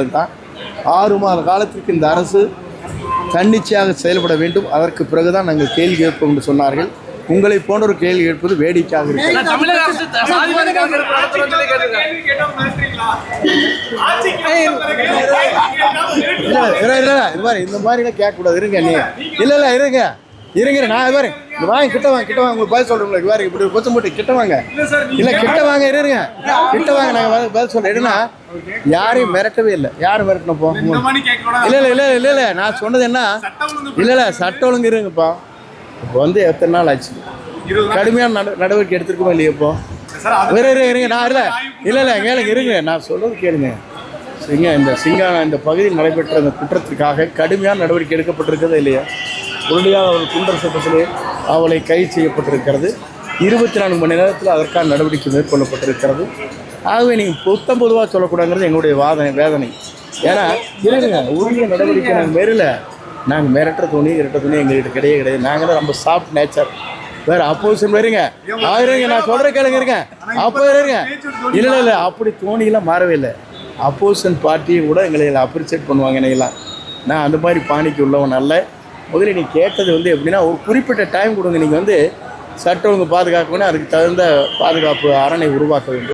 தான் 6 மாத காலத்திற்கு இந்த அரசு தன்னிச்சையாக செயல்பட வேண்டும். அதற்கு பிறகுதான் நாங்கள் கேள்வி கேட்போம் என்று சொன்னார்கள். உங்களை போன்ற ஒரு கேள்வி கேட்பது வேடிக்கையாக இருக்கிறது. இந்த மாதிரி கேட்கக்கூடாது. இருங்க நீ இல்லை இருங்க நான் இது இந்த வாங்க கிட்ட வாங்க உங்களுக்கு பதில் சொல்றேன். வேறு இப்படி கொச்சம் போட்டு கிட்ட வாங்க இல்லை கிட்ட வாங்க இருங்க கிட்ட வாங்க நாங்கள் பதில் சொல்றேன். என்னன்னா யாரையும் மிரட்டவே இல்லை. யாரும் மிரட்டணும் போ இல்லை நான் சொன்னது என்ன இல்லை சட்ட ஒழுங்கு இருங்கப்பா. இப்போ வந்து எத்தனை நாள் ஆச்சு கடுமையான நடவடிக்கை எடுத்துருக்கோம் இல்லையா? இப்போ இருங்க நான் இல்லை கேளுங்க இருங்க நான் சொல்றது கேளுங்க. இந்த பகுதியில் நடைபெற்ற அந்த குற்றத்திற்காக கடுமையான நடவடிக்கை எடுக்கப்பட்டிருக்கிறதா இல்லையா? உடனடியாக அவள் குண்டர் சட்டத்திலே அவளை கைது செய்யப்பட்டிருக்கிறது. 24 மணி நேரத்தில் அதற்கான நடவடிக்கை மேற்கொள்ளப்பட்டிருக்கிறது. ஆகவே நீங்கள் பொதுவாக சொல்லக்கூடாதுங்கிறது எங்களுடைய வேதனை. ஏன்னா இருங்க உரிய நடவடிக்கை நாங்கள் மேரில் நாங்கள் மிரட்டுற துணி எங்கள்கிட்ட கிடையாது. நாங்கள் தான் ரொம்ப சாஃப்ட் நேச்சர். வேறு அப்போசிஷன் வருங்க நான் சொல்கிற கேளுங்க இருங்க அப்போ இருங்க இல்லை அப்படி தோணியெல்லாம் மாறவே இல்லை. அப்போசிஷன் பார்ட்டியும் கூட எங்களை அப்ரிசியேட் பண்ணுவாங்க. என்னையெல்லாம் நான் அந்த மாதிரி பாணிக்கு உள்ளவன் அல்ல. முதல்ல நீங்கள் கேட்டது எப்படின்னா ஒரு குறிப்பிட்ட டைம் கொடுங்க. நீங்கள் சட்ட ஒழுங்கு பாதுகாக்கணும், அதுக்கு தகுந்த பாதுகாப்பு அரணை உருவாக்க வேண்டும்.